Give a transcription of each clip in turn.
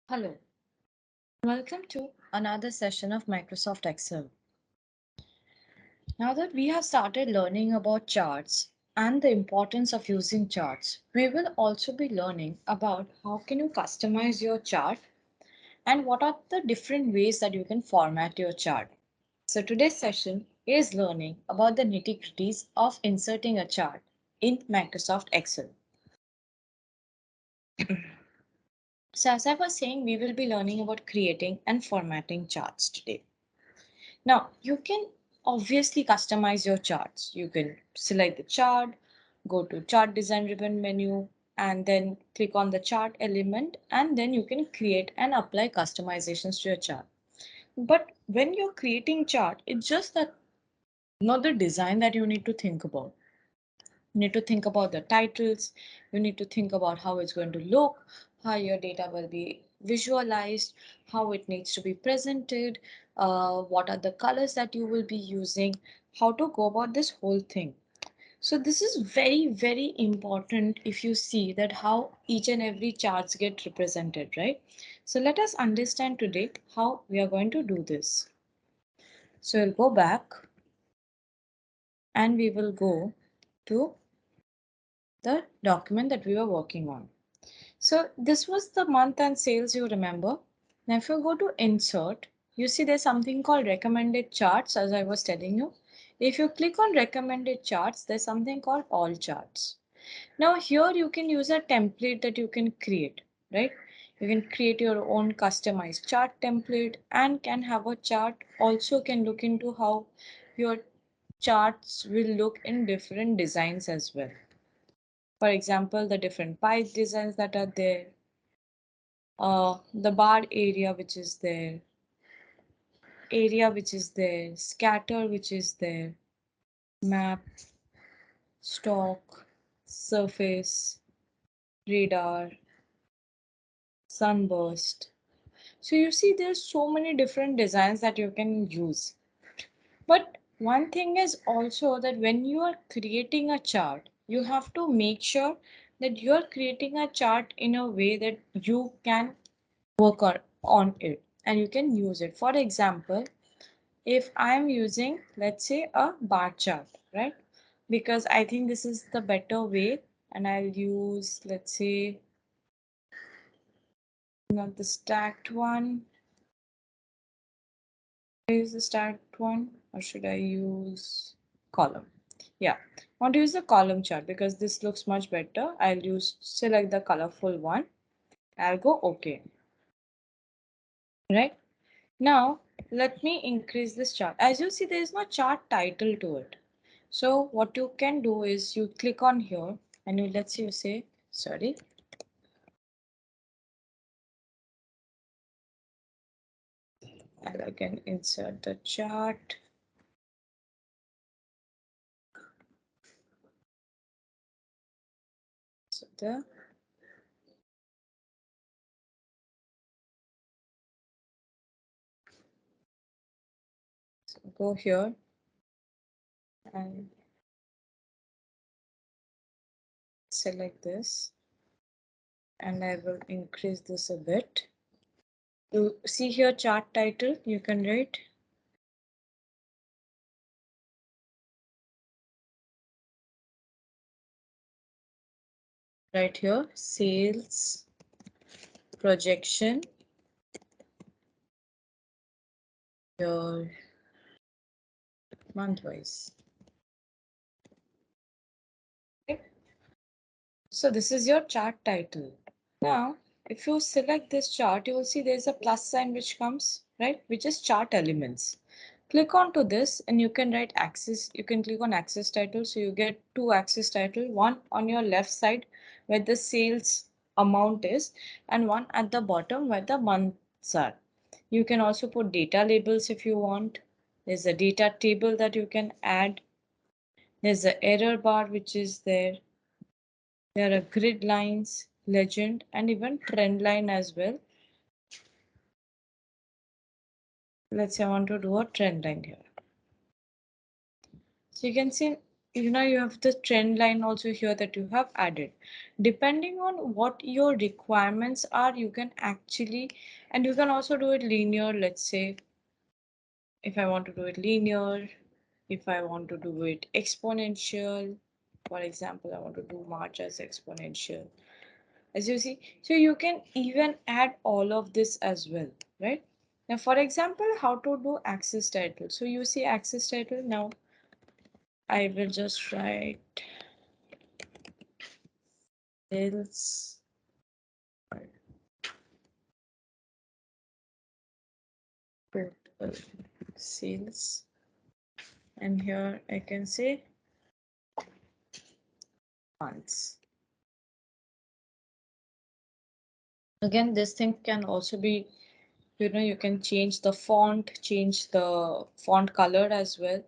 Hello, welcome to another session of Microsoft Excel. Now that we have started learning about charts and the importance of using charts, we will also be learning about how can you customize your chart and what are the different ways that you can format your chart. So today's session is learning about the nitty-gritties of inserting a chart in Microsoft Excel. So as I was saying, we will be learning about creating and formatting charts today. Now, you can obviously customize your charts. You can select the chart, go to chart design ribbon menu, and then click on the chart element, and then you can create and apply customizations to your chart. But when you're creating chart, it's just that not the design that you need to think about. You need to think about the titles. You need to think about how it's going to look, how your data will be visualized, how it needs to be presented, what are the colors that you will be using, how to go about this whole thing. So this is very, very important if you see that how each and every charts get represented, right? So let us understand today how we are going to do this. So we'll go back and we will go to the document that we were working on. So this was the month and sales, you remember. Now if you go to insert, you see there's something called recommended charts, as I was telling you. If you click on recommended charts, there's something called all charts. Now here you can use a template that you can create, right? You can create your own customized chart template and can have a chart. Also can look into how your charts will look in different designs as well. For example, the different pie designs that are there, the bar area which is there, scatter which is there, map, stock, surface, radar, sunburst. So you see there's so many different designs that you can use. But one thing is also that when you are creating a chart, you have to make sure that you are creating a chart in a way that you can work on it and you can use it. For example, if I'm using, let's say, a bar chart, right? Because I think this is the better way, and I'll use, let's say, not the stacked one. Use the stacked one, or should I use column? Yeah, I want to use the column chart because this looks much better. I'll use select the colorful one. I'll go OK. Right? Now, let me increase this chart. As you see, there is no chart title to it. So what you can do is you click on here and let's say you say, sorry. And I can insert the chart. So go here and select this. And I will increase this a bit. You see here chart title, you can write right here, sales projection, your month wise. Okay. So this is your chart title. Now, if you select this chart, you will see there's a plus sign which comes, right, which is chart elements. Click onto this and you can write axis. You can click on axis title. So you get two axis title, one on your left side where the sales amount is and one at the bottom where the months are. You can also put data labels if you want. There's a data table that you can add. There's the error bar which is there. There are grid lines, legend, and even trend line as well. Let's say I want to do a trend line here. So you can see you have the trend line also here that you have added. Depending on what your requirements are, you can actually, and you can also do it linear. Let's say if I want to do it linear, if I want to do it exponential, for example, I want to do March as exponential, as you see. So you can even add all of this as well, right? Now, for example, how to do axis title. So you see axis title. Now I will just write sales total sales, and here I can say months. Again, this thing can also be, you can change the font, change the font color as well.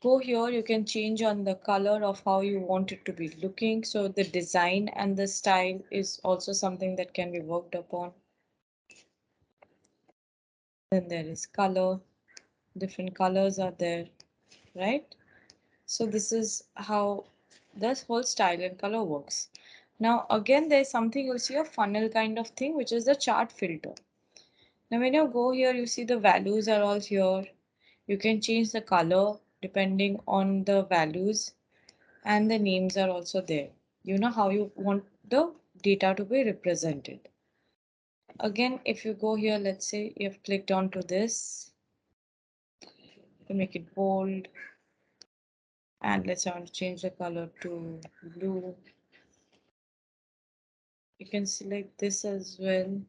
Go here, you can change on the color of how you want it to be looking. So the design and the style is also something that can be worked upon. Then there is color, different colors are there, right? So this is how this whole style and color works. Now again, there's something you'll see a funnel kind of thing, which is the chart filter. Now when you go here, you see the values are all here. You can change the color depending on the values, and the names are also there. You know how you want the data to be represented. Again, if you go here, let's say you have clicked onto this, to make it bold, and let's say I want to change the color to blue. You can select this as well,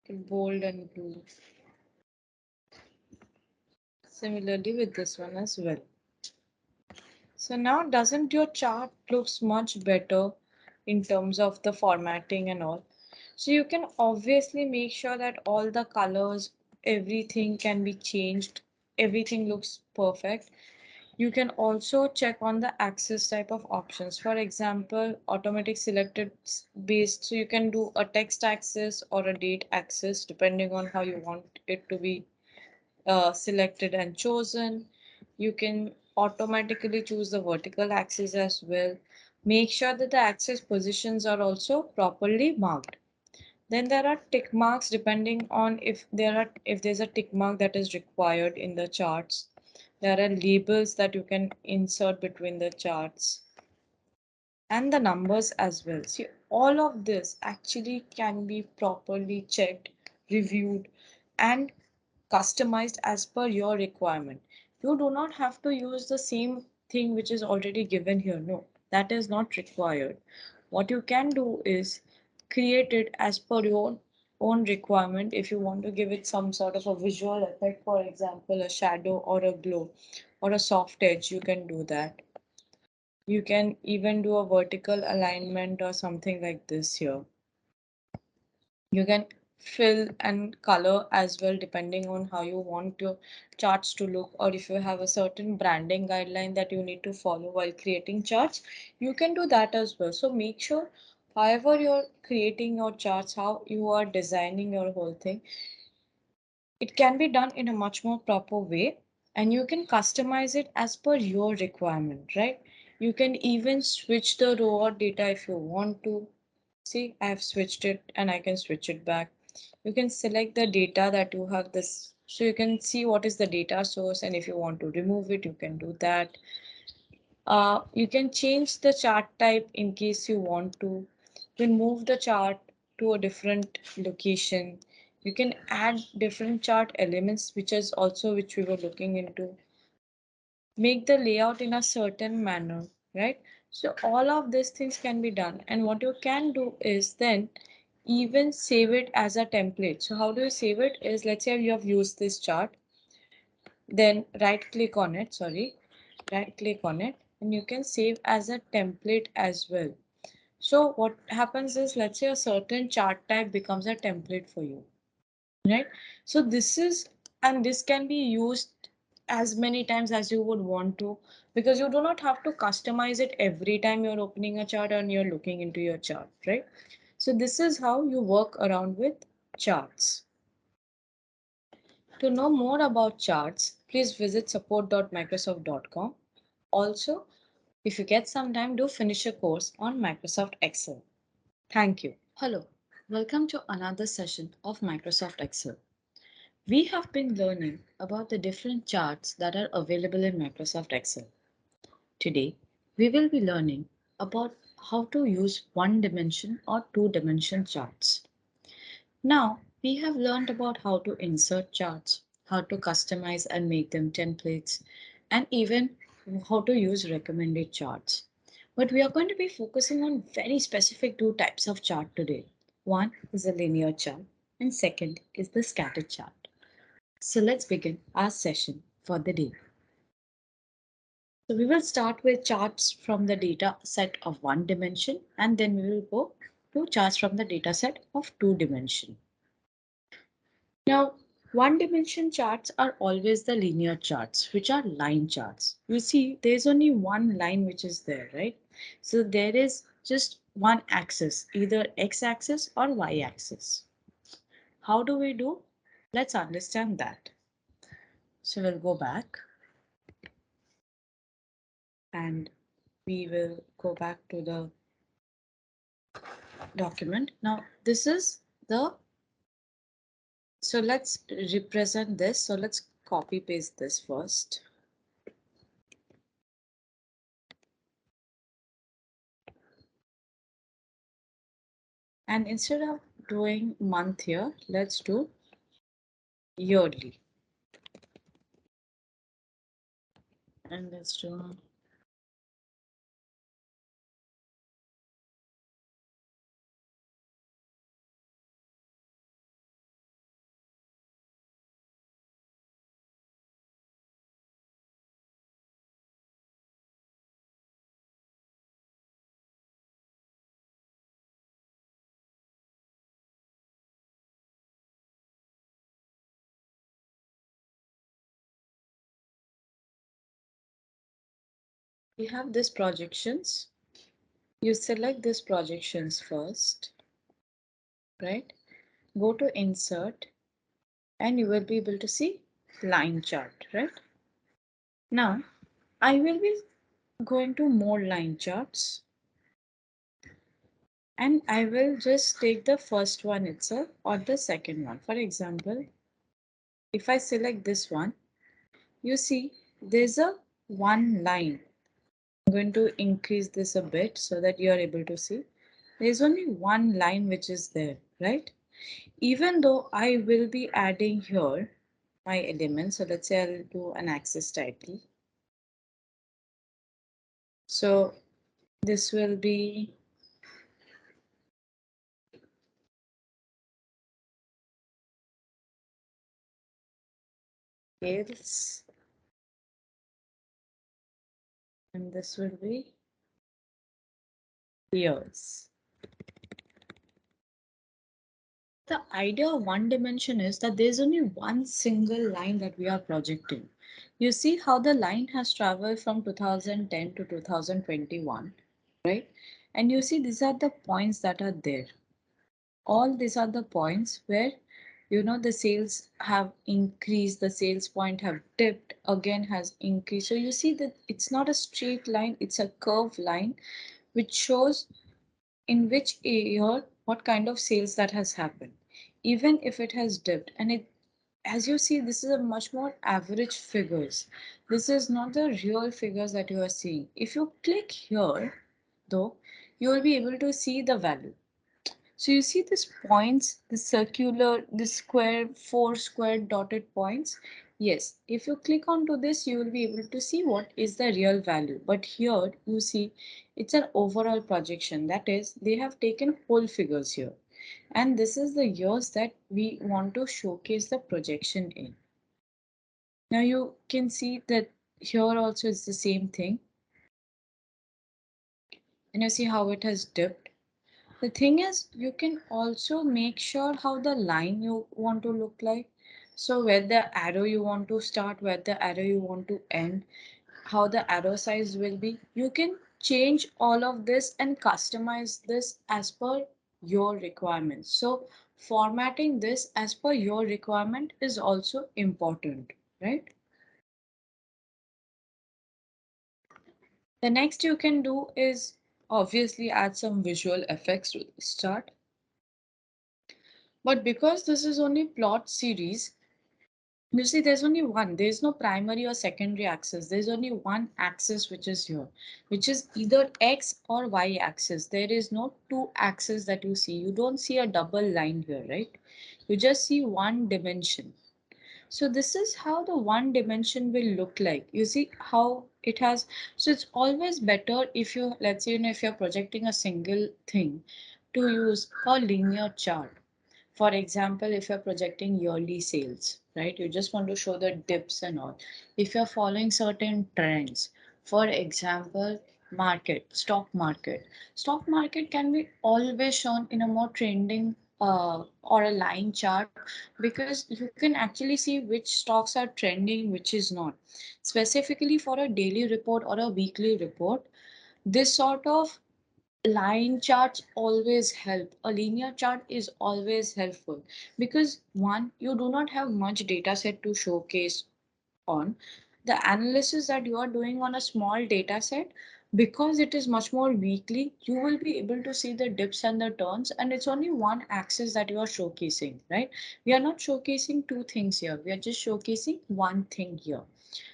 bold and blue. Similarly with this one as well. So now doesn't your chart looks much better in terms of the formatting and all? So you can obviously make sure that all the colors, everything can be changed. Everything looks perfect. You can also check on the axis type of options. For example, automatic selected based. So you can do a text axis or a date axis depending on how you want it to be selected and chosen. You can automatically choose the vertical axis as well. Make sure that the axis positions are also properly marked. Then there are tick marks depending on if there's a tick mark that is required in the charts. There are labels that you can insert between the charts and the numbers as well. See, all of this actually can be properly checked, reviewed, and customized as per your requirement. You do not have to use the same thing which is already given here. No, that is not required. What you can do is create it as per your own requirement. If you want to give it some sort of a visual effect, for example, a shadow or a glow or a soft edge, you can do that. You can even do a vertical alignment or something like this here. You can fill and color as well depending on how you want your charts to look, or if you have a certain branding guideline that you need to follow while creating charts, you can do that as well. So make sure however you're creating your charts, how you are designing your whole thing, it can be done in a much more proper way, and you can customize it as per your requirement, right? You can even switch the row or data if you want to. See, I have switched it and I can switch it back. You can select the data that you have this, so you can see what is the data source, and if you want to remove it, you can do that. You can change the chart type in case you want to. You can move the chart to a different location. You can add different chart elements, which we were looking into. Make the layout in a certain manner, right? So all of these things can be done. And what you can do is then even save it as a template. So how do you save it is, let's say you have used this chart, then right click on it, and you can save as a template as well. So what happens is, let's say a certain chart type becomes a template for you, right? So this can be used as many times as you would want to, because you do not have to customize it every time you're opening a chart and you're looking into your chart, right? So this is how you work around with charts. To know more about charts, please visit support.microsoft.com. Also, if you get some time, do finish a course on Microsoft Excel. Thank you. Hello, welcome to another session of Microsoft Excel. We have been learning about the different charts that are available in Microsoft Excel. Today, we will be learning about how to use one dimension or two dimension charts. Now, we have learned about how to insert charts, how to customize and make them templates, and even how to use recommended charts. But we are going to be focusing on very specific two types of chart today. One is a linear chart, and second is the scatter chart. So let's begin our session for the day. So we will start with charts from the data set of one dimension, and then we will go to charts from the data set of two dimension. Now, one dimension charts are always the linear charts, which are line charts. You see, there's only one line which is there, right? So there is just one axis, either x axis or y axis. How do we do? Let's understand that. So we'll go back and we will go back to the document. Now, this is the, so let's represent this. So let's copy paste this first. And instead of doing month here, let's do yearly. And let's do we have this projections. You select this projections first, right? Go to insert and you will be able to see line chart, right? Now I will be going to more line charts and I will just take the first one itself or the second one. For example, if I select this one, you see there's a one line. I'm going to increase this a bit so that you are able to see. There's only one line which is there, right? Even though I will be adding here my elements. So let's say I'll do an axis title. So this will be sales and this will be years. The idea of one dimension is that there's only one single line that we are projecting. You see how the line has traveled from 2010 to 2021, right? And you see these are the points that are there. All these are the points where the sales have increased, the sales point have dipped, again has increased. So you see that it's not a straight line, it's a curved line which shows in which year what kind of sales that has happened, even if it has dipped. And it, as you see, this is a much more average figures. This is not the real figures that you are seeing. If you click here though, you will be able to see the value. So you see these points, the circular, the square, four square dotted points. Yes, if you click onto this, you will be able to see what is the real value. But here you see it's an overall projection. That is, they have taken whole figures here. And this is the years that we want to showcase the projection in. Now you can see that here also is the same thing. And you see how it has dipped. The thing is, you can also make sure how the line you want to look like. So where the arrow you want to start, where the arrow you want to end, how the arrow size will be. You can change all of this and customize this as per your requirements. So formatting this as per your requirement is also important, right? The next you can do is obviously add some visual effects to this chart. But because this is only plot series, you see there's only one. There's no primary or secondary axis. There's only one axis which is here, which is either X or Y axis. There is no two axes that you see. You don't see a double line here, right? You just see one dimension. So this is how the one dimension will look like. You see how it has, so it's always better if you, let's say, if you're projecting a single thing, to use a linear chart. For example, if you're projecting yearly sales, right, you just want to show the dips and all. If you're following certain trends, for example, stock market can be always shown in a more trending or a line chart, because you can actually see which stocks are trending, which is not. Specifically for a daily report or a weekly report, this sort of line charts always help. A linear chart is always helpful because one, you do not have much data set to showcase on. The analysis that you are doing on a small data set, because it is much more weakly, you will be able to see the dips and the turns, and it's only one axis that you are showcasing, right? We are not showcasing two things here, we are just showcasing one thing here.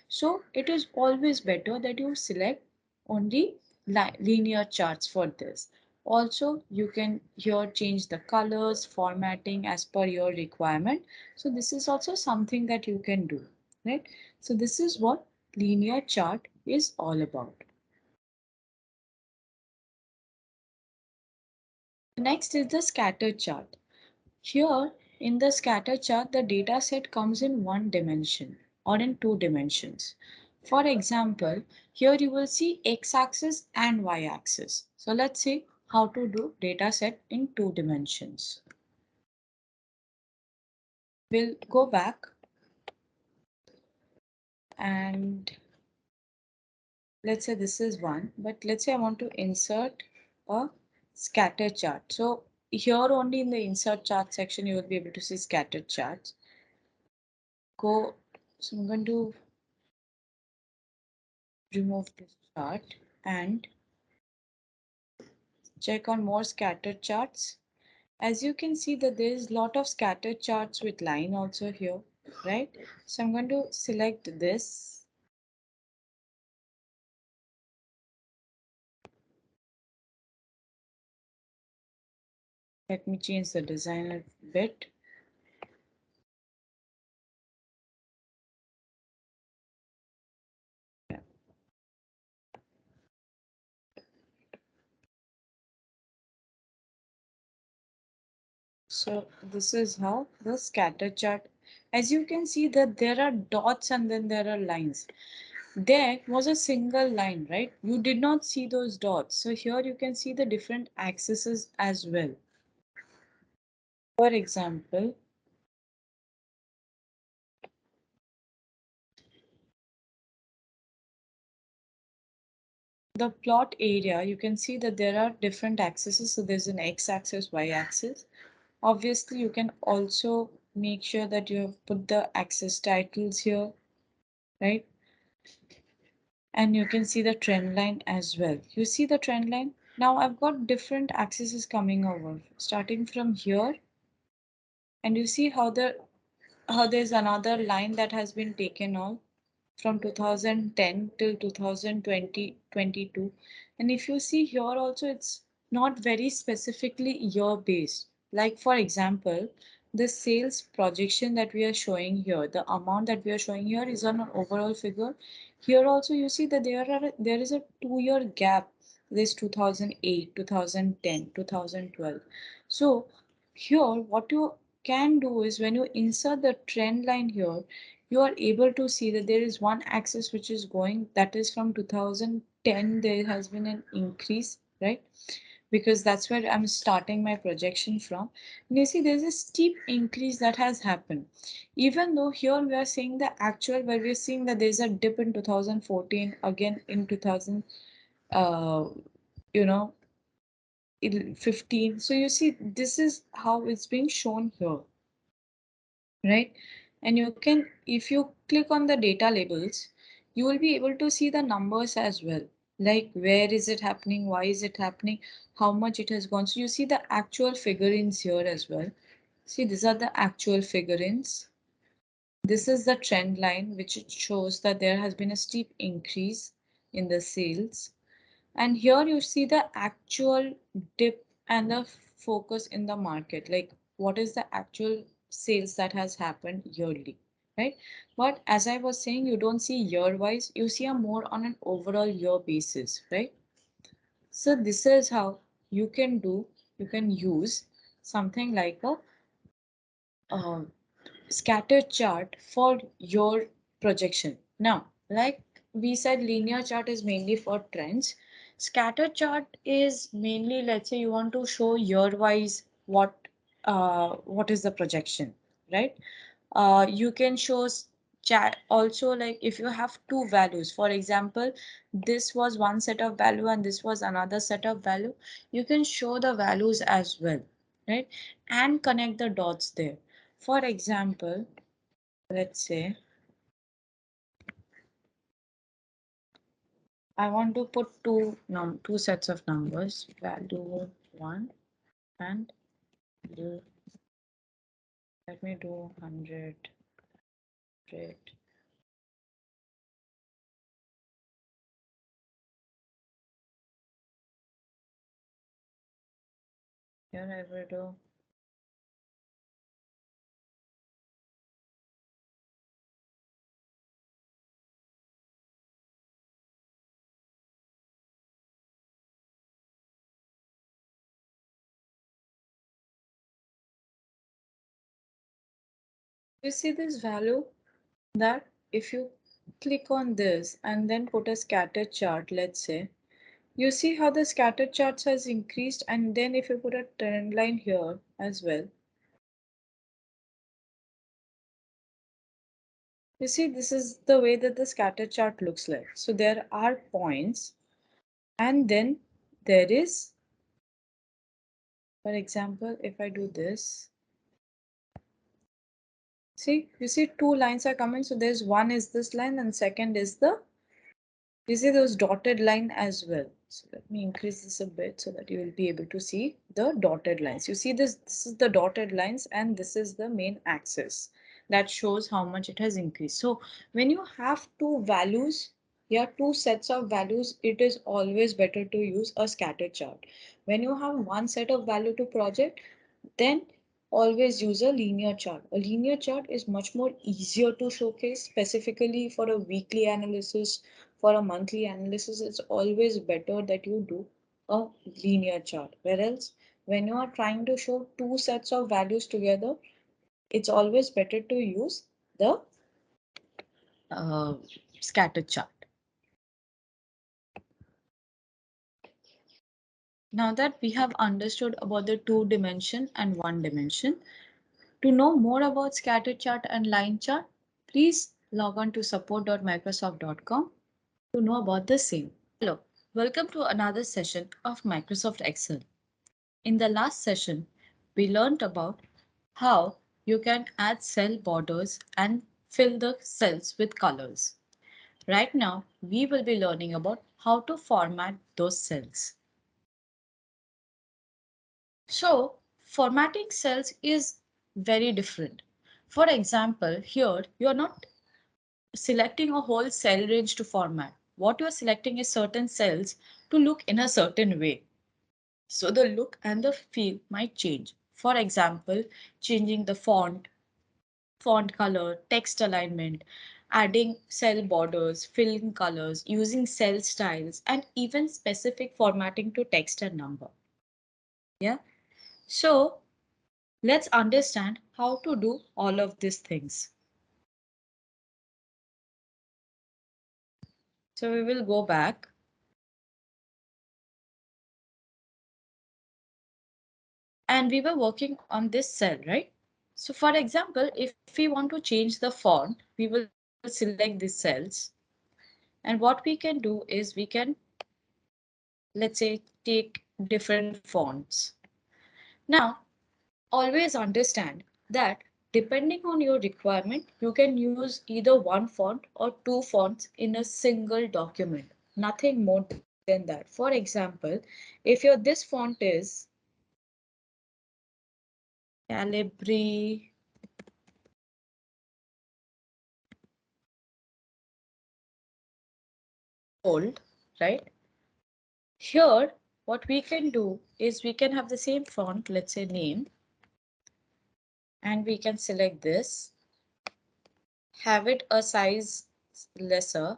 So it is always better that you select only linear charts for this. Also, you can here change the colors, formatting as per your requirement. So this is also something that you can do, right? So this is what linear chart is all about. Next is the scatter chart. Here in the scatter chart, the data set comes in one dimension or in two dimensions. For example, here you will see x-axis and y-axis. So let's see how to do data set in two dimensions. We'll go back and let's say this is one, but let's say I want to insert a scatter chart. So here only in the insert chart section, you will be able to see scattered charts. So I'm going to remove this chart and check on more scattered charts. As you can see that there is a lot of scattered charts with line also here, right? So I'm going to select this. Let me change the design a bit. So this is how the scatter chart. As you can see that there are dots and then there are lines. There was a single line, right? You did not see those dots. So here you can see the different axes as well. For example, the plot area, you can see that there are different axes. So there's an x-axis, y-axis. Obviously, you can also make sure that you have put the axis titles here, right? And you can see the trend line as well. You see the trend line? Now I've got different axes coming over, starting from here, and you see how there's another line that has been taken off from 2010 till 2020 22. And if you see here also, it's not very specifically year based. Like for example, the sales projection that we are showing here, the amount that we are showing here is on an overall figure. Here also you see that there is a 2 year gap, this 2008, 2010, 2012. So here what you can do is when you insert the trend line here, you are able to see that there is one axis which is going, that is from 2010 there has been an increase, right? Because that's where I'm starting my projection from. And you see there's a steep increase that has happened, even though here we are seeing the actual, where we're seeing that there's a dip in 2014, again in 2000 uh you know 15. So you see this is how it's being shown here, right? And you can, if you click on the data labels, you will be able to see the numbers as well. like where is it happening, why is it happening, how much it has gone. So you see the actual figurines here as well. See, these are the actual figurines. This is the trend line, which it shows that there has been a steep increase in the sales. And here you see the actual dip and the focus in the market, like what is the actual sales that has happened yearly, right? But as I was saying, you don't see year wise, you see a more on an overall year basis, right? So this is how you can use something like a uh, scatter chart for your projection. Now, like we said, linear chart is mainly for trends. Scatter chart is mainly, let's say you want to show year wise what is the projection, right? You can show chat also, like if you have two values, for example, this was one set of value and this was another set of value, you can show the values as well, right? And connect the dots there. For example, let's say I want to put two sets of numbers, value 1 and value, let me do 100. Here I will do. You see this value, that if you click on this and then put a scatter chart, let's say, you see how the scatter charts has increased, and then if you put a trend line here as well, you see this is the way that the scatter chart looks like. So there are points, and then there is, for example, if I do this, see, you see two lines are coming. So there's one is this line and second is the, you see those dotted line as well. So let me increase this a bit so that you will be able to see the dotted lines. You see this is the dotted lines and this is the main axis that shows how much it has increased. So when you have two values, yeah, two sets of values, it is always better to use a scatter chart. When you have one set of value to project, then always use a linear chart. A linear chart is much more easier to showcase, specifically for a weekly analysis, for a monthly analysis. It's always better that you do a linear chart. Whereas when you are trying to show two sets of values together, it's always better to use the uh, scatter chart. Now that we have understood about the two dimension and one dimension, to know more about scatter chart and line chart, please log on to support.microsoft.com to know about the same. Hello, welcome to another session of Microsoft Excel. In the last session, we learned about how you can add cell borders and fill the cells with colors. Right now, we will be learning about how to format those cells. So, formatting cells is very different. For example, here you are not selecting a whole cell range to format. What you are selecting is certain cells to look in a certain way. So the look and the feel might change. For example, changing the font color, text alignment, adding cell borders, filling colors, using cell styles, and even specific formatting to text and number. Yeah. So let's understand how to do all of these things. So we will go back. And we were working on this cell, right? So for example, if we want to change the font, we will select these cells. And what we can do is we can, let's say, take different fonts. Now, always understand that depending on your requirement, you can use either one font or two fonts in a single document, nothing more than that. For example, if your this font is Calibri bold, right? Here, what we can do is we can have the same font, let's say name, and we can select this, have it a size lesser,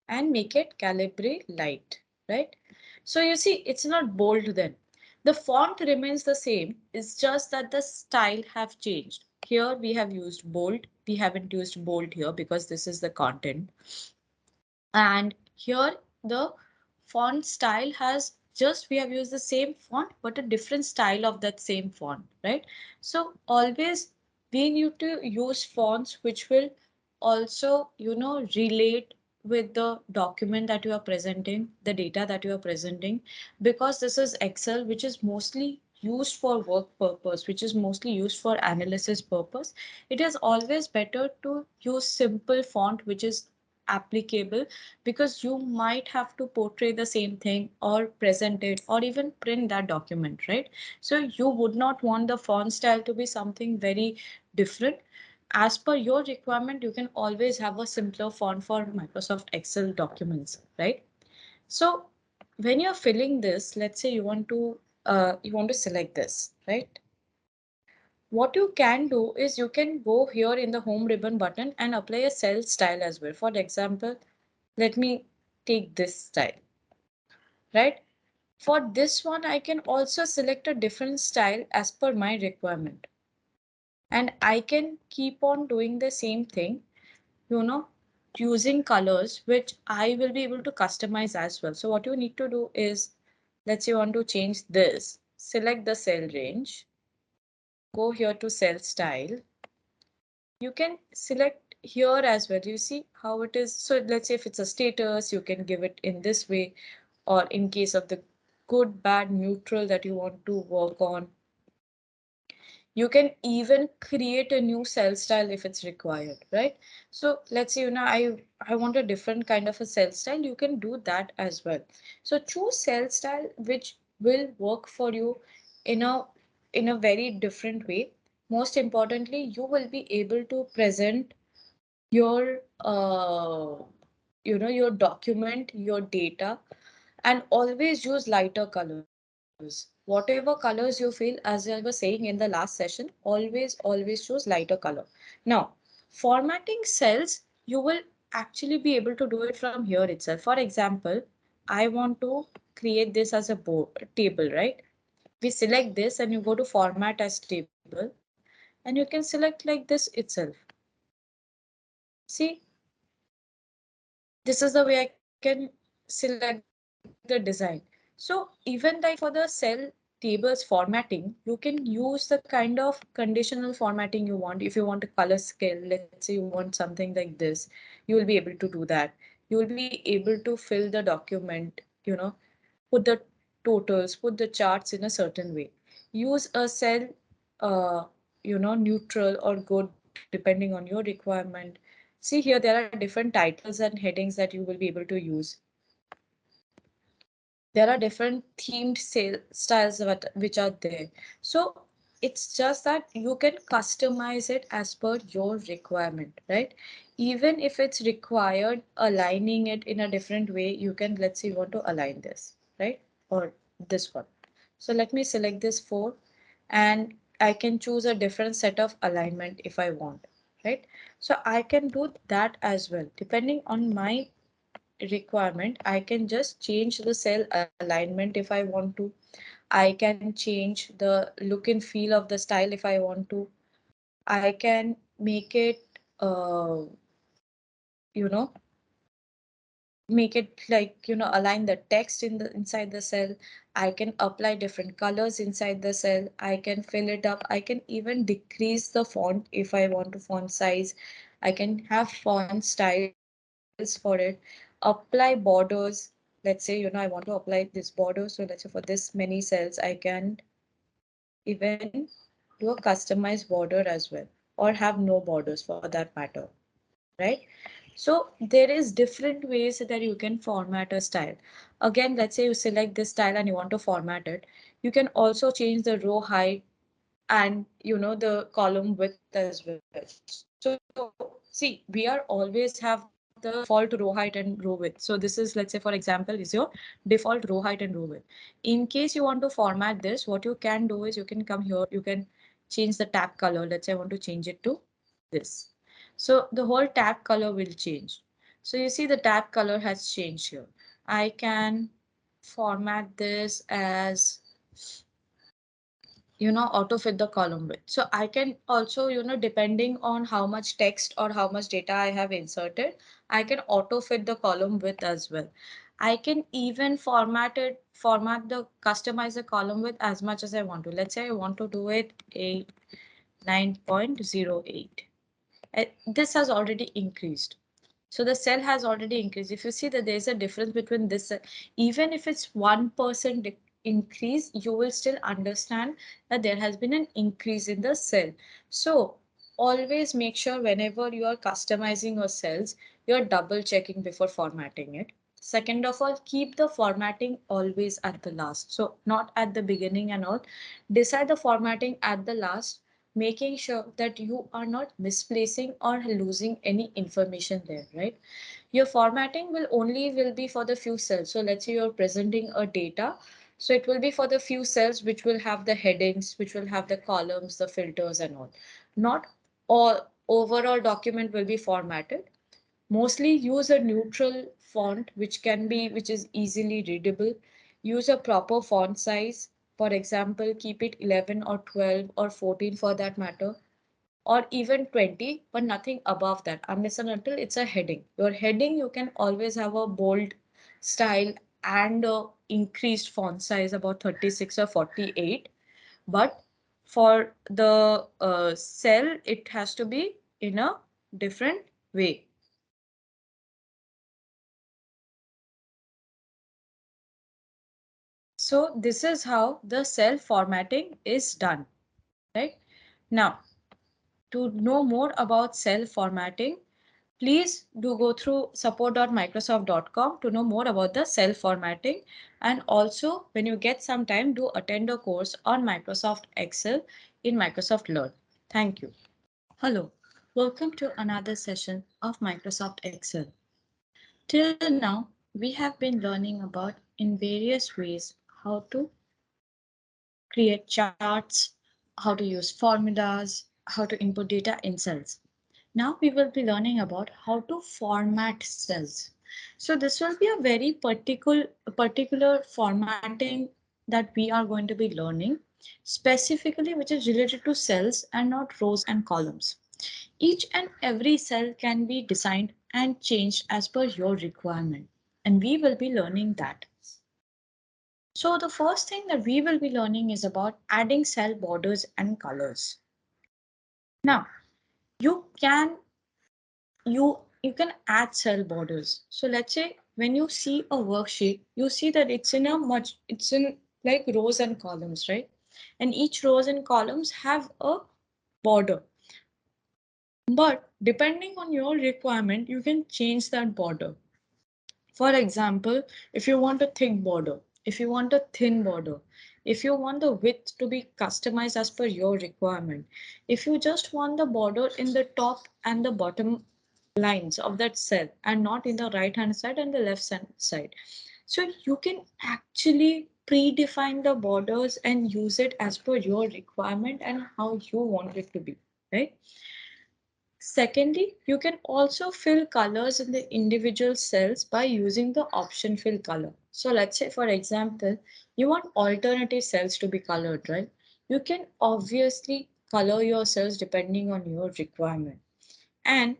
and make it Calibri light, right? So you see, it's not bold then. The font remains the same, it's just that the style have changed. Here we have used bold, we haven't used bold here because this is the content. And here the font style has just, we have used the same font but a different style of that same font, right? So always we need to use fonts which will also, relate with the document that you are presenting, the data that you are presenting, because this is Excel, which is mostly used for work purpose, which is mostly used for analysis purpose. It is always better to use simple font which is applicable, because you might have to portray the same thing or present it or even print that document, right? So you would not want the font style to be something very different. As per your requirement, you can always have a simpler font for Microsoft Excel documents, right? So when you're filling this, let's say you want to select this, right? What you can do is you can go here in the home ribbon button and apply a cell style as well. For example, let me take this style, right? For this one, I can also select a different style as per my requirement. And I can keep on doing the same thing, you know, using colors, which I will be able to customize as well. So what you need to do is, let's say you want to change this, select the cell range, go here to cell style. You can select here as well. You see how it is. So let's say if it's a status, you can give it in this way, or in case of the good, bad, neutral that you want to work on. You can even create a new cell style if it's required, right? So let's say, I want a different kind of a cell style. You can do that as well. So choose cell style which will work for you in a very different way. Most importantly, you will be able to present your your document, your data, and always use lighter colors. Whatever colors you feel, as I was saying in the last session, always choose lighter color. Now, formatting cells, you will actually be able to do it from here itself. For example, I want to create this as a table, right? We select this and you go to format as table, and you can select like this itself. See, this is the way I can select the design. So even like for the cell tables formatting, you can use the kind of conditional formatting you want. If you want a color scale, let's say you want something like this, you will be able to do that. You will be able to fill the document, put the totals, put the charts in a certain way. Use a cell, neutral or good depending on your requirement. See here, there are different titles and headings that you will be able to use. There are different themed sale styles which are there. So it's just that you can customize it as per your requirement, right? Even if it's required aligning it in a different way, you can, let's say you want to align this, right? Or this one. So let me select this four, and I can choose a different set of alignment if I want, right? So I can do that as well. Depending on my requirement, I can just change the cell alignment if I want to. I can change the look and feel of the style if I want to. I can make it, you know make it like, align the text in the inside the cell. I can apply different colors inside the cell. I can fill it up. I can even decrease the font if I want to font size. I can have font styles for it. Apply borders. Let's say, I want to apply this border. So let's say for this many cells, I can even do a customized border as well, or have no borders for that matter, right? So there is different ways that you can format a style. Again, let's say you select this style and you want to format it. You can also change the row height and the column width as well. So see, we are always have the default row height and row width. So this is, let's say for example, is your default row height and row width. In case you want to format this, what you can do is you can come here, you can change the tab color. Let's say I want to change it to this. So the whole tab color will change. So you see the tab color has changed here. I can format this as auto fit the column width. So I can also, depending on how much text or how much data I have inserted, I can auto fit the column width as well. I can even customize the column width as much as I want to. Let's say I want to do it a 9.08. This has already increased. So the cell has already increased. If you see that there's a difference between this, even if it's 1% increase, you will still understand that there has been an increase in the cell. So always make sure whenever you are customizing your cells, you're double checking before formatting it. Second of all, keep the formatting always at the last. So not at the beginning and all. Decide the formatting at the last, making sure that you are not misplacing or losing any information there, right? Your formatting will be for the few cells. So let's say you're presenting a data, so it will be for the few cells which will have the headings, which will have the columns, the filters and all. Not all overall document will be formatted. Mostly use a neutral font which is easily readable. Use a proper font size. For example, keep it 11 or 12 or 14 for that matter, or even 20, but nothing above that unless and until it's a heading. Your heading, you can always have a bold style and a increased font size about 36 or 48. But for the cell, it has to be in a different way. So this is how the cell formatting is done, right? Now, to know more about cell formatting, please do go through support.microsoft.com to know more about the cell formatting. And also, when you get some time, do attend a course on Microsoft Excel in Microsoft Learn. Thank you. Hello, welcome to another session of Microsoft Excel. Till now, we have been learning about in various ways how to create charts, how to use formulas, how to input data in cells. Now we will be learning about how to format cells. So this will be a very particular formatting that we are going to be learning, specifically which is related to cells and not rows and columns. Each and every cell can be designed and changed as per your requirement, and we will be learning that. So the first thing that we will be learning is about adding cell borders and colors. Now, you can you can add cell borders. So let's say when you see a worksheet, you see that it's in like rows and columns, right? And each rows and columns have a border. But depending on your requirement, you can change that border. For example, if you want a thick border, if you want a thin border, if you want the width to be customized as per your requirement, if you just want the border in the top and the bottom lines of that cell and not in the right hand side and the left hand side. So you can actually predefine the borders and use it as per your requirement and how you want it to be, right? Secondly, you can also fill colors in the individual cells by using the option fill color. So let's say, for example, you want alternative cells to be colored, right? You can obviously color your cells depending on your requirement. And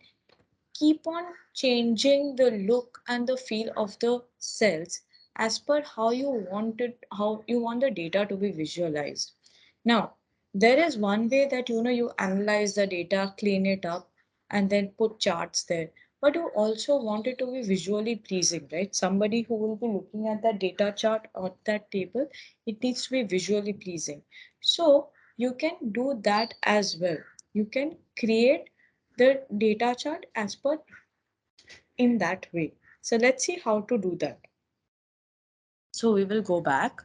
keep on changing the look and the feel of the cells as per how you want the data to be visualized. Now, there is one way that you analyze the data, clean it up, and then put charts there. But you also want it to be visually pleasing, right? Somebody who will be looking at that data chart or that table, it needs to be visually pleasing. So you can do that as well. You can create the data chart as per in that way. So let's see how to do that. So we will go back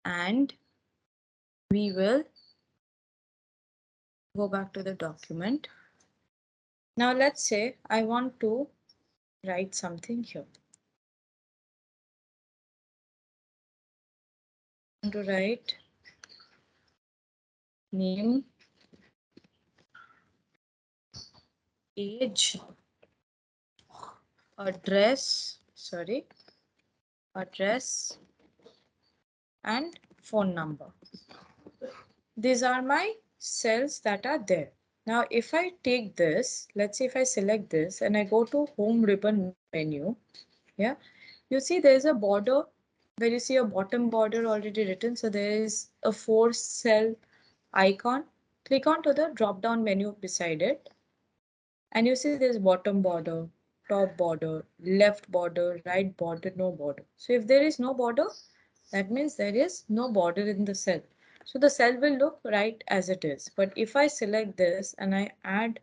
and we will go back to the document. Now let's say I want to write something here. I want to write name, age, address and phone number. These are my cells that are there. Now, if I take this, let's say if I select this and I go to home ribbon menu, yeah, you see there's a border where you see a bottom border already written. So there is a 4 cell icon. Click on to the drop down menu beside it. And you see there's bottom border, top border, left border, right border, no border. So if there is no border, that means there is no border in the cell. So the cell will look right as it is. But if I select this and I add,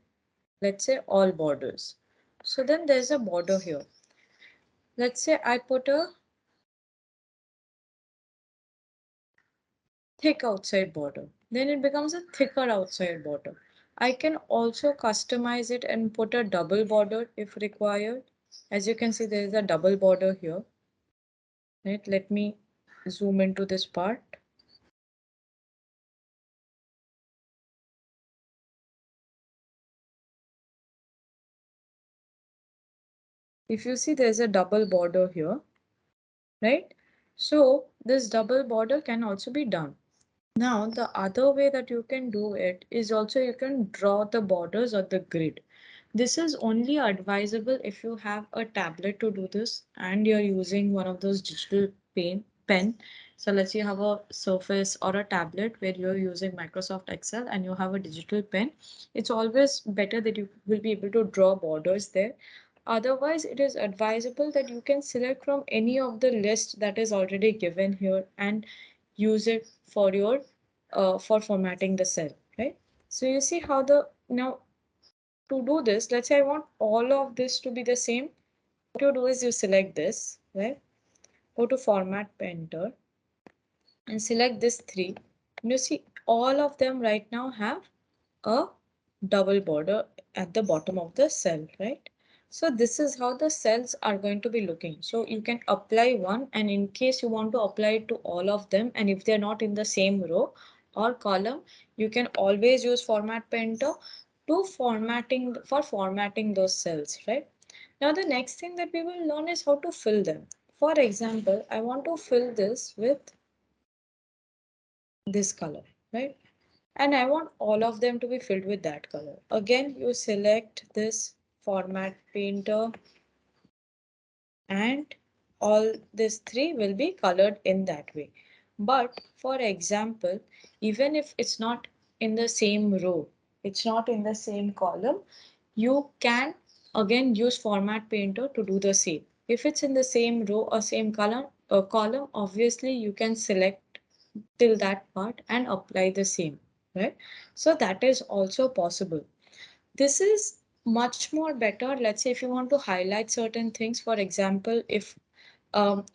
let's say all borders. So then there's a border here. Let's say I put a thick outside border. Then it becomes a thicker outside border. I can also customize it and put a double border if required. As you can see, there is a double border here. Right? Let me zoom into this part. If you see, there's a double border here, right? So this double border can also be done. Now, the other way that you can do it is also you can draw the borders or the grid. This is only advisable if you have a tablet to do this and you're using one of those digital pen. So let's say you have a Surface or a tablet where you're using Microsoft Excel and you have a digital pen. It's always better that you will be able to draw borders there. Otherwise, it is advisable that you can select from any of the list that is already given here and use it for your for formatting the cell, right? So you see how the now to do this, let's say I want all of this to be the same. What you do is you select this, right? Go to Format Painter and select this three. And you see all of them right now have a double border at the bottom of the cell, right? So this is how the cells are going to be looking. So you can apply one, and in case you want to apply it to all of them, and if they're not in the same row or column, you can always use Format Painter to formatting those cells, right? Now the next thing that we will learn is how to fill them. For example, I want to fill this with this color, right? And I want all of them to be filled with that color. Again, you select this Format Painter and all these three will be colored in that way. But for example, even if it's not in the same row, it's not in the same column, you can again use Format Painter to do the same. If it's in the same row or same column, obviously you can select till that part and apply the same, right? So that is also possible. This is much more better. Let's say if you want to highlight certain things, for example, if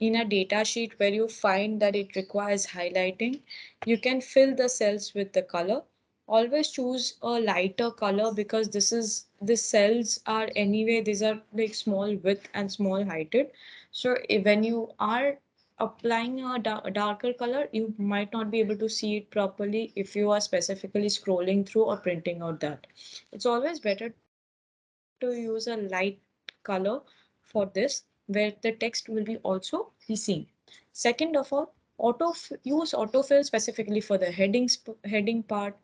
in a data sheet where you find that it requires highlighting, you can fill the cells with the color. Always choose a lighter color because the cells are anyway, these are like small width and small heighted. So when you are applying a darker color, you might not be able to see it properly if you are specifically scrolling through or printing out that. It's always better to use a light color for this, where the text will be also be seen. Second of all, use autofill specifically for the heading part.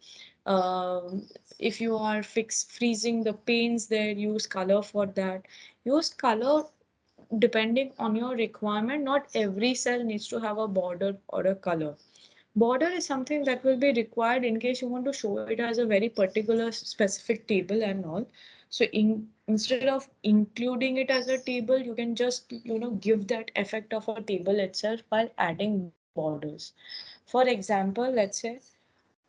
If you are freezing the panes there, use color for that. Use color depending on your requirement. Not every cell needs to have a border or a color. Border is something that will be required in case you want to show it as a very particular specific table and all. So instead of including it as a table, you can just give that effect of a table itself while adding borders. For example, let's say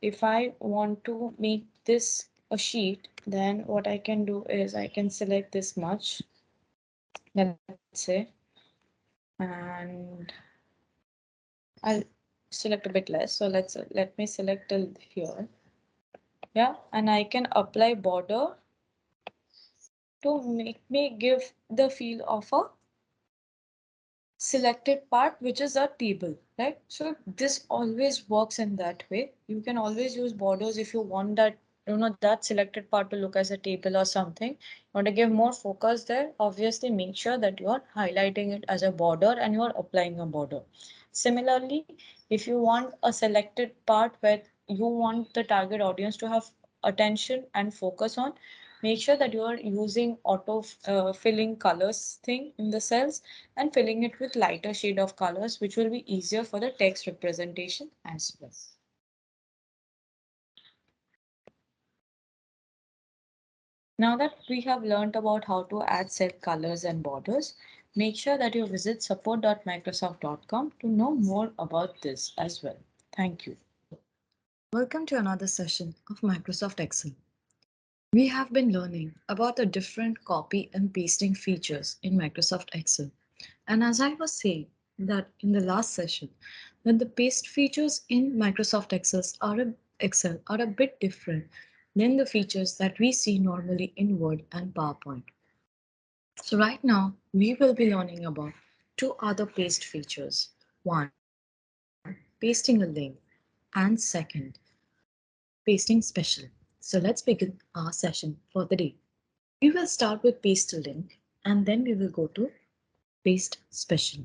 if I want to make this a sheet, then what I can do is I can select this much, let's say, and I'll select a bit less. So let me select till here. Yeah, and I can apply border to make me give the feel of a selected part, which is a table, right? So this always works in that way. You can always use borders if you want that, that selected part to look as a table or something. You want to give more focus there, obviously make sure that you are highlighting it as a border and you are applying a border. Similarly, if you want a selected part where you want the target audience to have attention and focus on, make sure that you are using auto filling colors thing in the cells and filling it with lighter shade of colors, which will be easier for the text representation as well. Now that we have learned about how to add cell colors and borders, make sure that you visit support.microsoft.com to know more about this as well. Thank you. Welcome to another session of Microsoft Excel. We have been learning about the different copy and pasting features in Microsoft Excel. And as I was saying that in the last session, that the paste features in Microsoft Excel are a bit different than the features that we see normally in Word and PowerPoint. So right now, we will be learning about two other paste features. One, pasting a link, and second, pasting special. So let's begin our session for the day. We will start with paste a link and then we will go to paste special.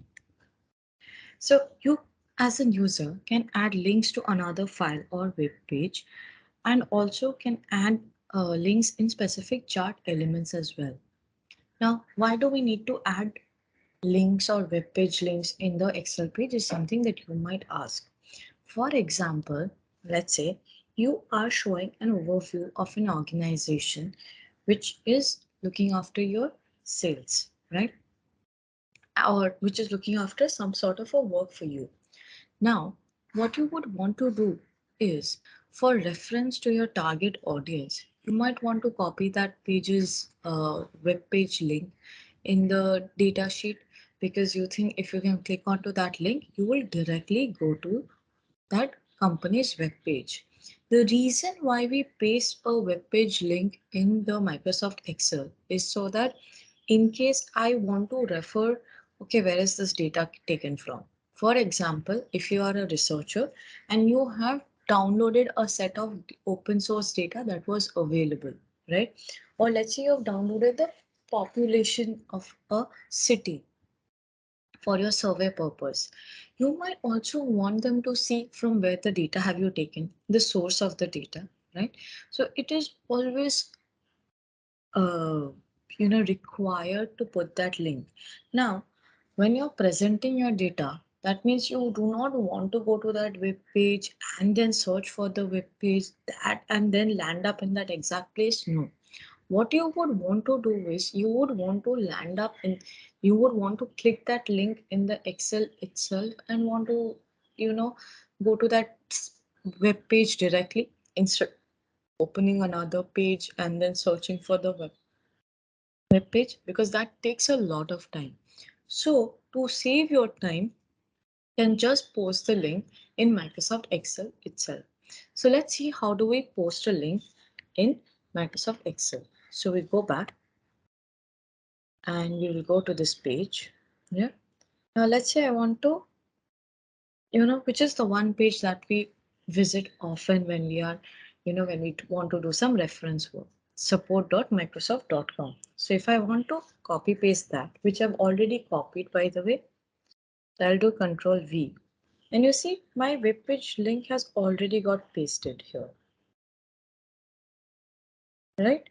So you as a user can add links to another file or web page and also can add links in specific chart elements as well. Now, why do we need to add links or web page links in the Excel page is something that you might ask. For example, let's say you are showing an overview of an organization which is looking after your sales, right? Or which is looking after some sort of a work for you. Now, what you would want to do is for reference to your target audience, you might want to copy that page's web page link in the data sheet because you think if you can click onto that link, you will directly go to that company's web page. The reason why we paste a web page link in the Microsoft Excel is so that in case I want to refer, okay, where is this data taken from? For example, if you are a researcher and you have downloaded a set of open source data that was available, right? Or let's say you have downloaded the population of a city for your survey purpose. You might also want them to see from where the data have you taken, the source of the data, right? So it is always uh, required to put that link. Now, when you're presenting your data, that means you do not want to go to that web page and then search for the web page that and then land up in that exact place. No, what you would want to do is you would want to land up in, you would want to click that link in the Excel itself and want to, you know, go to that web page directly instead opening another page and then searching for the web page because that takes a lot of time. So to save your time, you can just post the link in Microsoft Excel itself. So let's see how do we post a link in Microsoft Excel. So we go back and we will go to this page. Yeah. Now let's say I want to, which is the one page that we visit often when we are, when we want to do some reference work, support.microsoft.com. So if I want to copy paste that, which I've already copied by the way, I'll do Control V. And you see my web page link has already got pasted here, right?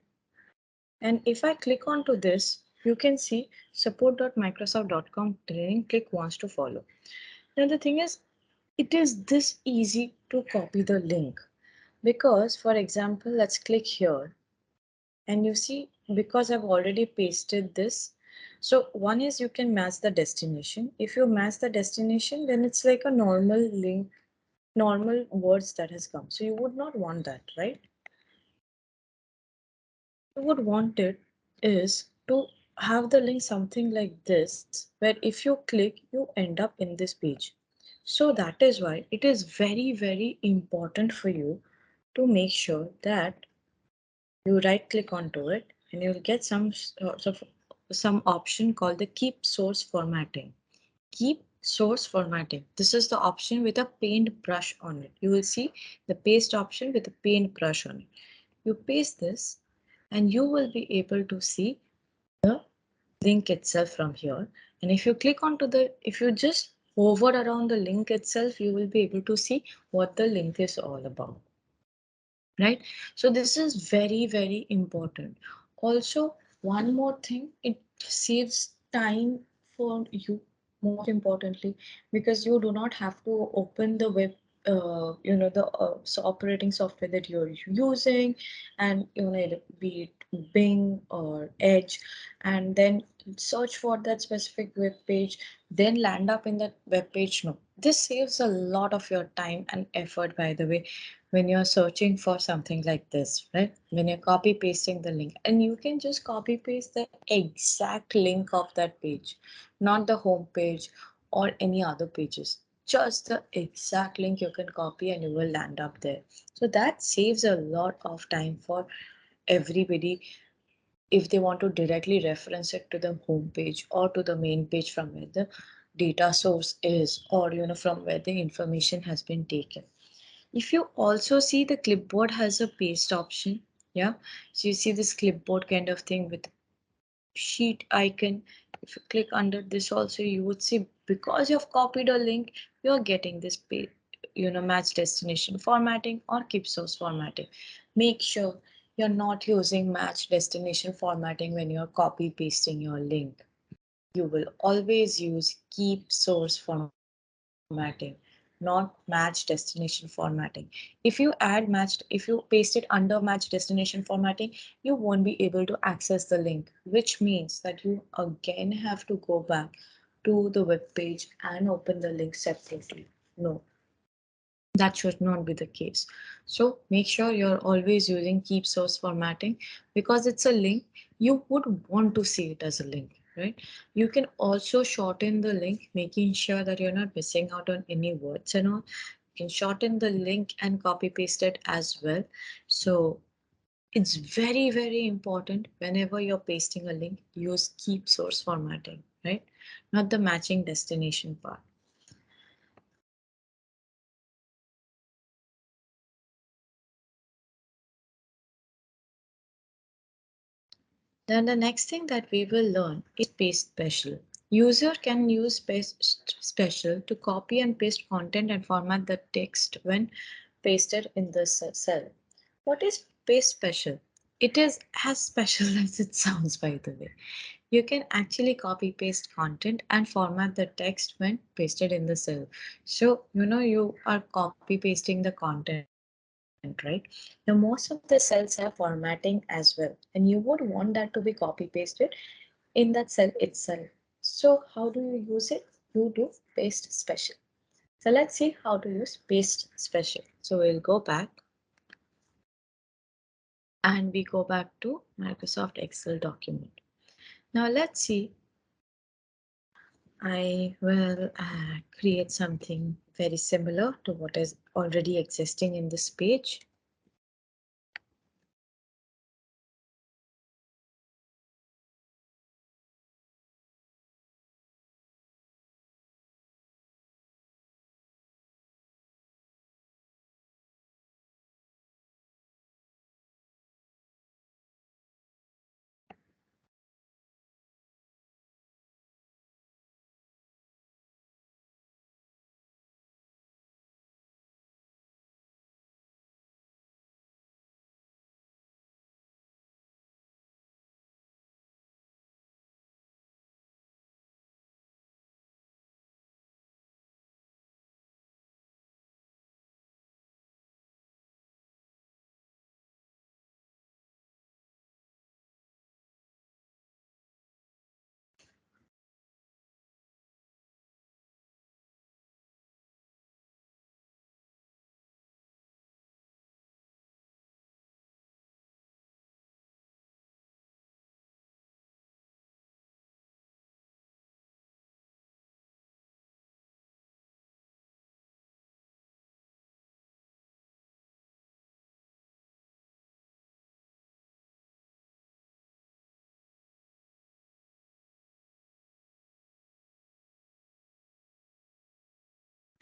And if I click onto this, you can see support.microsoft.com training click wants to follow. Now the thing is, it is this easy to copy the link because, for example, let's click here and you see because I've already pasted this. So one is you can match the destination. If you match the destination, then it's like a normal link, normal words that has come. So you would not want that, right? you would want it is to have the link something like this, where if you click, you end up in this page. So that is why it is very, very important for you to make sure that you right click onto it and you'll get some sort of some option called the keep source formatting. Keep source formatting. This is the option with a paint brush on it. You will see the paste option with a paint brush on it. You paste this and you will be able to see the link itself from here. And if you click onto if you just hover around the link itself, you will be able to see what the link is all about, right? So this is very, very important. Also, one more thing, it saves time for you, most importantly, because you do not have to open the web, the operating software that you're using, and be it Bing or Edge, and then search for that specific web page, then land up in that web page. No, this saves a lot of your time and effort, by the way, when you're searching for something like this, right? When you're copy pasting the link, and you can just copy paste the exact link of that page, not the home page or any other pages. Just the exact link you can copy and you will land up there. So that saves a lot of time for everybody if they want to directly reference it to the home page or to the main page from where the data source is, or from where the information has been taken. If you also see, the clipboard has a paste option. Yeah, so you see this clipboard kind of thing with sheet icon. If you click under this also, you would see, because you've copied a link, you're getting this page, match destination formatting or keep source formatting. Make sure you're not using match destination formatting when you're copy pasting your link. You will always use keep source formatting, not match destination formatting. If you paste it under match destination formatting, you won't be able to access the link, which means that you again have to go back to the web page and open the link separately. No, that should not be the case. So make sure you're always using keep source formatting, because it's a link. You would want to see it as a link, right? You can also shorten the link, making sure that you're not missing out on any words and all. You can shorten the link and copy paste it as well. So it's very, very important whenever you're pasting a link, use keep source formatting, right? Not the matching destination part. Then the next thing that we will learn is paste special. User can use paste special to copy and paste content and format the text when pasted in the cell. What is paste special? It is as special as it sounds, by the way. You can actually copy paste content and format the text when pasted in the cell. So, you are copy pasting the content, right? Now, most of the cells have formatting as well, and you would want that to be copy pasted in that cell itself. So, how do you use it? You do paste special. So, let's see how to use paste special. So, we'll go back and we go back to Microsoft Excel document. Now, let's see. I will create something very similar to what is already existing in this page.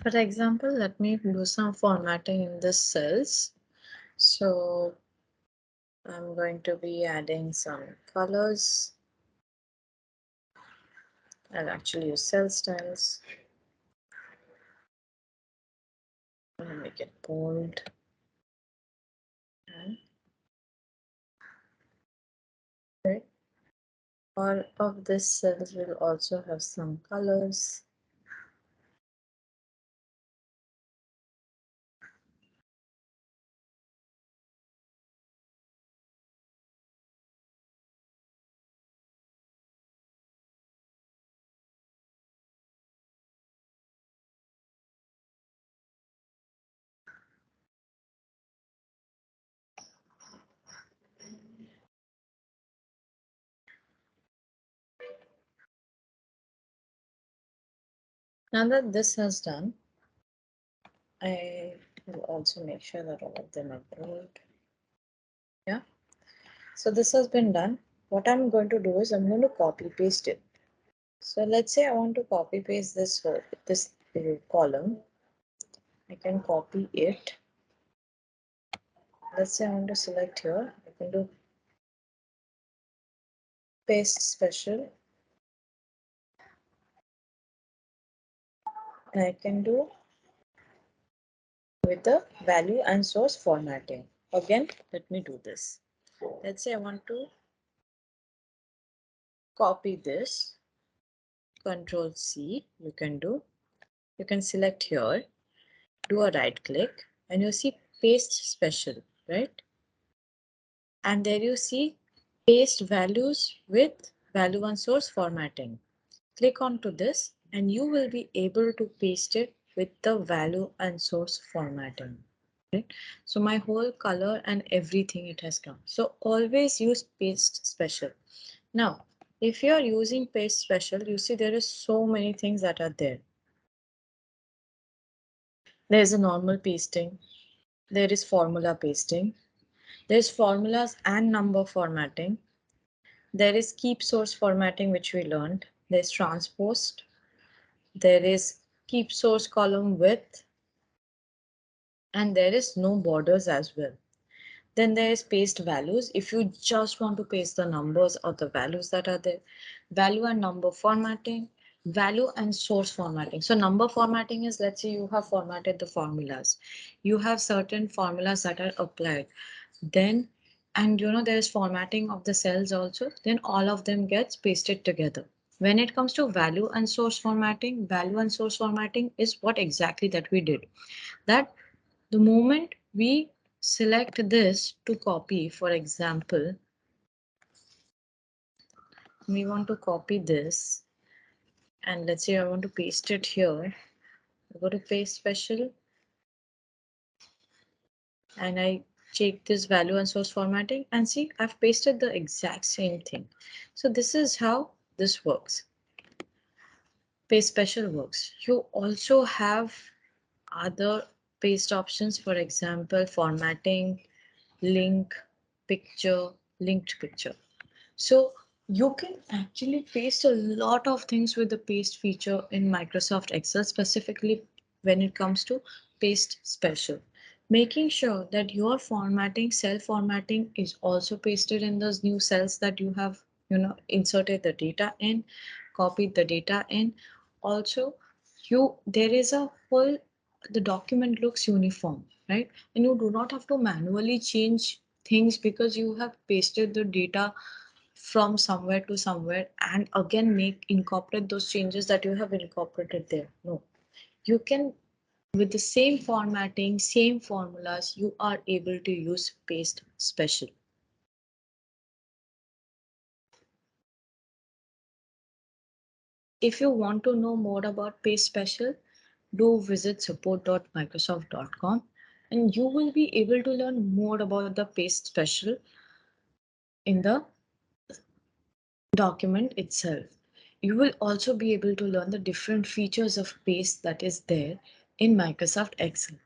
For example, let me do some formatting in this cells. So I'm going to be adding some colors. I'll actually use cell styles. I'll make it bold. And right. All of these cells will also have some colors. Now that this has done, I will also make sure that all of them are bold. Yeah. So this has been done. What I'm going to do is I'm going to copy paste it. So let's say I want to copy paste this column. I can copy it. Let's say I want to select here. I can do paste special. And I can do with the value and source formatting. Again, let me do this. Let's say I want to copy this. Control C, you can do. You can select here, do a right click, and you see paste special, right? And there you see paste values with value and source formatting. Click onto this and you will be able to paste it with the value and source formatting. Right? So my whole color and everything it has come. So always use paste special. Now, if you are using paste special, you see there is so many things that are there. There is a normal pasting. There is formula pasting. There's formulas and number formatting. There is keep source formatting, which we learned. There's transposed. There is keep source column width. And there is no borders as well. Then there is paste values. If you just want to paste the numbers or the values that are there, value and number formatting, value and source formatting. So number formatting is, let's say you have formatted the formulas. You have certain formulas that are applied. Then, and there is formatting of the cells also. Then all of them gets pasted together. When it comes to value and source formatting is what exactly that we did. That the moment we select this to copy, for example, we want to copy this and let's say I want to paste it here. I go to paste special and I check this value and source formatting and see I've pasted the exact same thing. So this is how this works. Paste special works. You also have other paste options, for example, formatting, link, picture, linked picture. So you can actually paste a lot of things with the paste feature in Microsoft Excel, specifically when it comes to paste special. Making sure that your formatting, cell formatting is also pasted in those new cells that you have, inserted the data in, copied the data in. Also, there is a whole, the document looks uniform, right? And you do not have to manually change things because you have pasted the data from somewhere to somewhere and again incorporate those changes that you have incorporated there. No, you can, with the same formatting, same formulas, you are able to use paste special. If you want to know more about paste special, do visit support.microsoft.com and you will be able to learn more about the paste special in the document itself. You will also be able to learn the different features of paste that is there in Microsoft Excel.